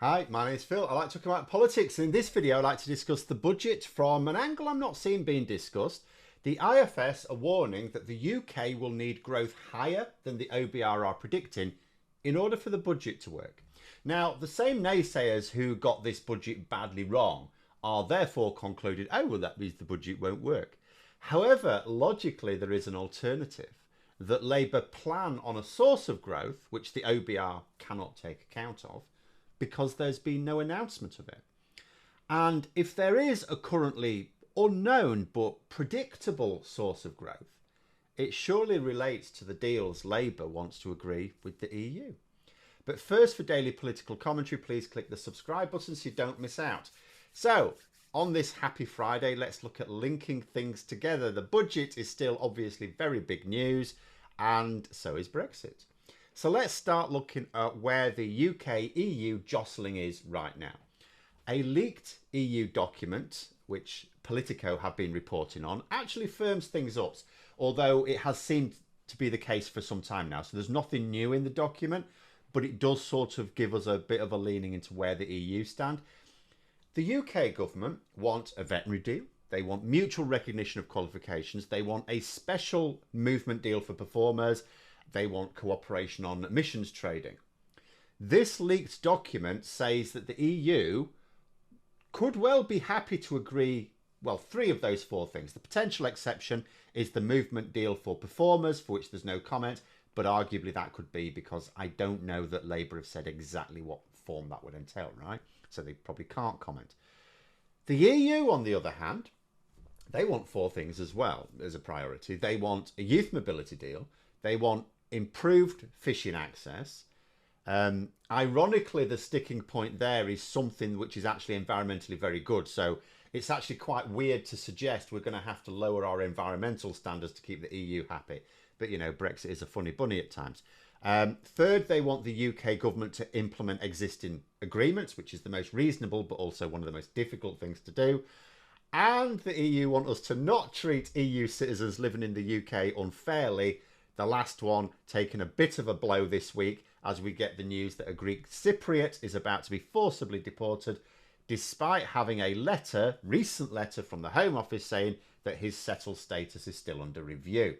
Hi, my name is Phil. I like to talk about politics. In this video, I'd like to discuss the budget from an angle I'm not seeing being discussed. The IFS are warning that the UK will need growth higher than the OBR are predicting in order for the budget to work. Now, the same naysayers who got this budget badly wrong are therefore concluded, oh, well, that means the budget won't work. However, logically, there is an alternative, that Labour plan on a source of growth, which the OBR cannot take account of, because there's been no announcement of it. And if there is a currently unknown but predictable source of growth, it surely relates to the deals Labour wants to agree with the EU. But first, for daily political commentary, please click the subscribe button so you don't miss out. So, on this happy Friday, let's look at linking things together. The budget is still obviously very big news, and so is Brexit. So let's start looking at where the UK-EU jostling is right now. A leaked EU document, which Politico have been reporting on, actually firms things up, although it has seemed to be the case for some time now. So there's nothing new in the document, but it does sort of give us a bit of a leaning into where the EU stand. The UK government want a veterinary deal. They want mutual recognition of qualifications. They want a special movement deal for performers. They want cooperation on emissions trading. This leaked document says that the EU could well be happy to agree, well, 3 of those 4 things. The potential exception is the movement deal for performers, for which there's no comment, but arguably that could be because I don't know that Labour have said exactly what form that would entail, right? So they probably can't comment. The EU, on the other hand, they want 4 things as well as a priority. They want a youth mobility deal. They want improved fishing access. Ironically, the sticking point there is something which is actually environmentally very good. So it's actually quite weird to suggest we're going to have to lower our environmental standards to keep the EU happy. But, you know, Brexit is a funny bunny at times. Third, they want the UK government to implement existing agreements, which is the most reasonable, but also one of the most difficult things to do. And the EU want us to not treat EU citizens living in the UK unfairly. The last one taking a bit of a blow this week as we get the news that a Greek Cypriot is about to be forcibly deported, despite having a recent letter from the Home Office saying that his settled status is still under review.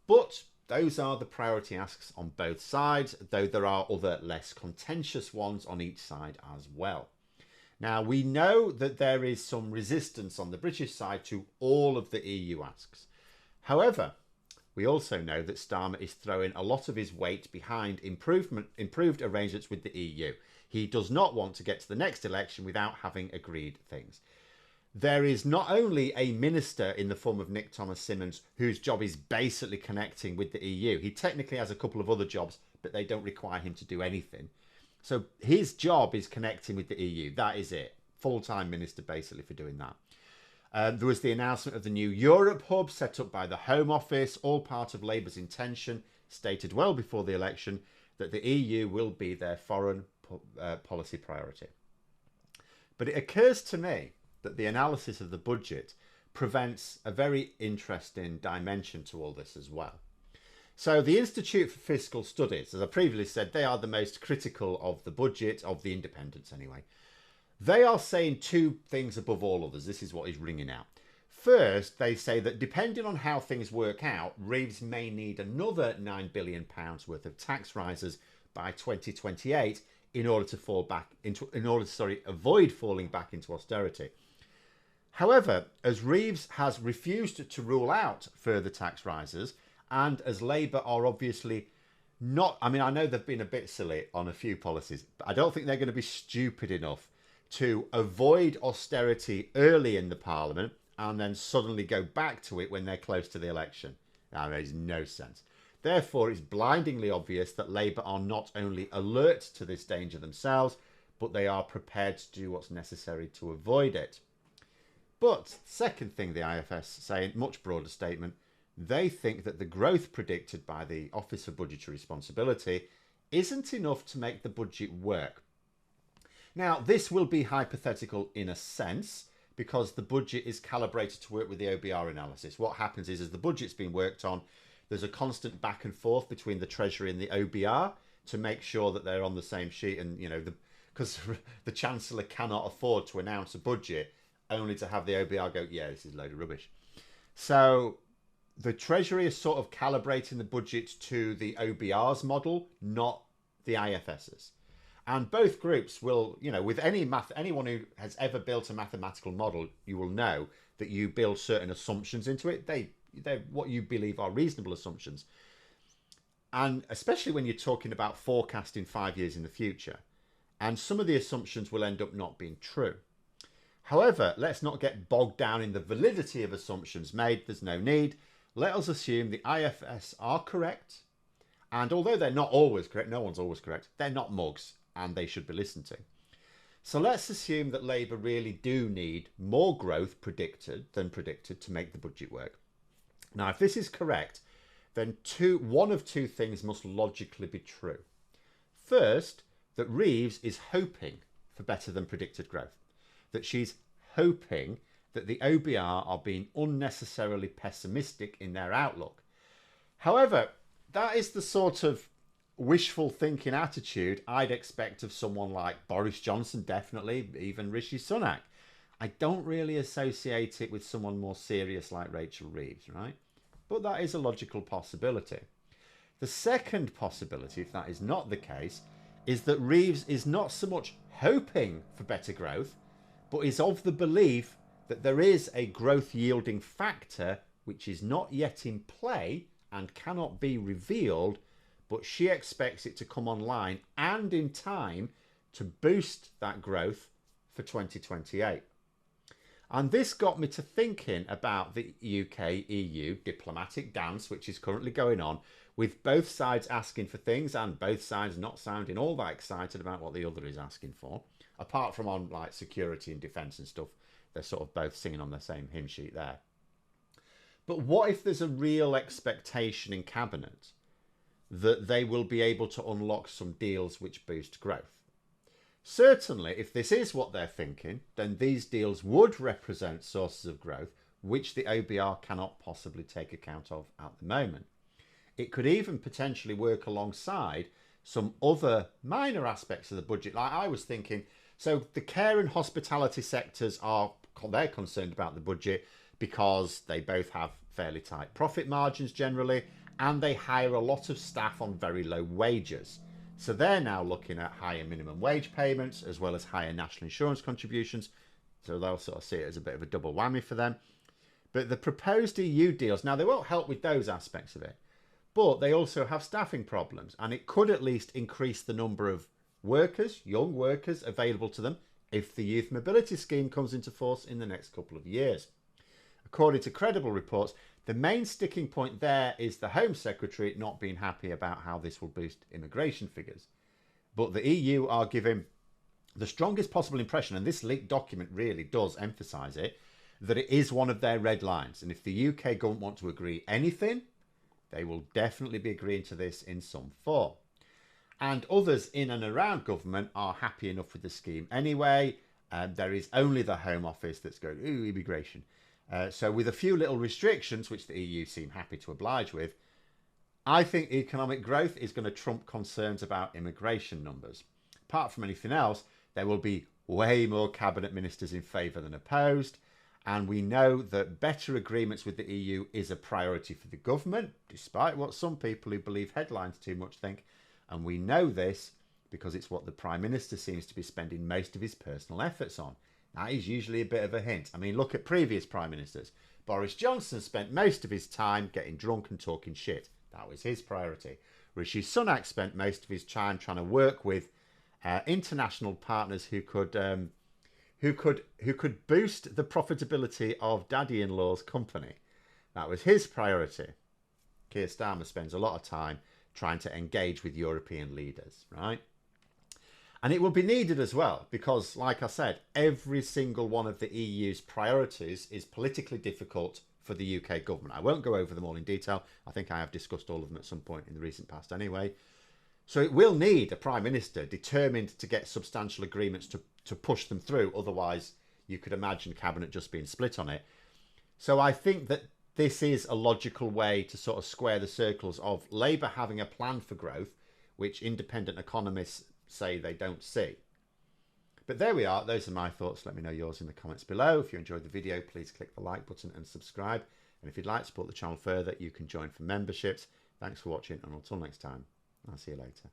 But those are the priority asks on both sides, though there are other less contentious ones on each side as well. Now, we know that there is some resistance on the British side to all of the EU asks. However, we also know that Starmer is throwing a lot of his weight behind improved arrangements with the EU. He does not want to get to the next election without having agreed things. There is not only a minister in the form of Nick Thomas-Symonds whose job is basically connecting with the EU. He technically has a couple of other jobs, but they don't require him to do anything. So his job is connecting with the EU. That is it. Full-time minister basically for doing that. There was the announcement of the new Europe hub set up by the Home Office, all part of Labour's intention, stated well before the election, that the EU will be their foreign policy priority. But it occurs to me that the analysis of the budget prevents a very interesting dimension to all this as well. So the Institute for Fiscal Studies, as I previously said, they are the most critical of the budget, of the independents anyway. They are saying 2 things above all others. This is what is ringing out. First, they say that depending on how things work out, Reeves may need another £9 billion worth of tax rises by 2028 in order to avoid falling back into austerity. However, as Reeves has refused to rule out further tax rises, and as Labour are obviously not, I mean, I know they've been a bit silly on a few policies, but I don't think they're going to be stupid enough to avoid austerity early in the Parliament and then suddenly go back to it when they're close to the election. That makes no sense. Therefore, it's blindingly obvious that Labour are not only alert to this danger themselves, but they are prepared to do what's necessary to avoid it. But second thing the IFS say, much broader statement, they think that the growth predicted by the Office for Budgetary Responsibility isn't enough to make the budget work. Now, this will be hypothetical in a sense, because the budget is calibrated to work with the OBR analysis. What happens is, as the budget's been worked on, there's a constant back and forth between the Treasury and the OBR to make sure that they're on the same sheet, and, you know, the because the Chancellor cannot afford to announce a budget only to have the OBR go, yeah, this is a load of rubbish. So the Treasury is sort of calibrating the budget to the OBR's model, not the IFS's. And both groups will, you know, with anyone who has ever built a mathematical model, you will know that you build certain assumptions into it. They're what you believe are reasonable assumptions. And especially when you're talking about forecasting 5 years in the future. And some of the assumptions will end up not being true. However, let's not get bogged down in the validity of assumptions made. There's no need. Let us assume the IFS are correct. And although they're not always correct, no one's always correct, they're not mugs and they should be listened to. So let's assume that Labour really do need more growth than predicted to make the budget work. Now, if this is correct, then one of two things must logically be true. First, that Reeves is hoping for better than predicted growth. That she's hoping that the OBR are being unnecessarily pessimistic in their outlook. However, that is the sort of wishful thinking attitude I'd expect of someone like Boris Johnson, definitely, even Rishi Sunak. I don't really associate it with someone more serious like Rachel Reeves, right? But that is a logical possibility. The second possibility, if that is not the case, is that Reeves is not so much hoping for better growth, but is of the belief that there is a growth yielding factor which is not yet in play and cannot be revealed, but she expects it to come online and in time to boost that growth for 2028. And this got me to thinking about the UK-EU diplomatic dance, which is currently going on, with both sides asking for things and both sides not sounding all that excited about what the other is asking for. Apart from on like security and defence and stuff, they're sort of both singing on the same hymn sheet there. But what if there's a real expectation in Cabinet that they will be able to unlock some deals which boost growth? Certainly, if this is what they're thinking, then these deals would represent sources of growth which the OBR cannot possibly take account of at the moment. It could even potentially work alongside some other minor aspects of the budget. Like I was thinking, so the care and hospitality sectors they're concerned about the budget because they both have fairly tight profit margins generally, and they hire a lot of staff on very low wages. So they're now looking at higher minimum wage payments as well as higher national insurance contributions. So they'll sort of see it as a bit of a double whammy for them. But the proposed EU deals, now they won't help with those aspects of it, but they also have staffing problems, and it could at least increase the number of workers, young workers, available to them if the Youth Mobility Scheme comes into force in the next couple of years. According to credible reports, the main sticking point there is the Home Secretary not being happy about how this will boost immigration figures. But the EU are giving the strongest possible impression, and this leaked document really does emphasise it, that it is one of their red lines. And if the UK government want to agree anything, they will definitely be agreeing to this in some form. And others in and around government are happy enough with the scheme anyway. There is only the Home Office that's going, ooh, immigration. So with a few little restrictions, which the EU seem happy to oblige with, I think economic growth is going to trump concerns about immigration numbers. Apart from anything else, there will be way more cabinet ministers in favour than opposed. And we know that better agreements with the EU is a priority for the government, despite what some people who believe headlines too much think. And we know this because it's what the Prime Minister seems to be spending most of his personal efforts on. That is usually a bit of a hint. I mean, look at previous Prime Ministers. Boris Johnson spent most of his time getting drunk and talking shit. That was his priority. Rishi Sunak spent most of his time trying to work with international partners who could boost the profitability of Daddy-in-law's company. That was his priority. Keir Starmer spends a lot of time trying to engage with European leaders, right? And it will be needed as well, because, like I said, every single one of the EU's priorities is politically difficult for the UK government. I won't go over them all in detail. I think I have discussed all of them at some point in the recent past anyway. So it will need a Prime Minister determined to get substantial agreements to push them through. Otherwise, you could imagine Cabinet just being split on it. So I think that this is a logical way to sort of square the circles of Labour having a plan for growth, which independent economists say they don't see. But there we are. Those are my thoughts. Let me know yours in the comments below. If you enjoyed the video, please click the like button and subscribe. And if you'd like to support the channel further, you can join for memberships. Thanks for watching, and until next time, I'll see you later.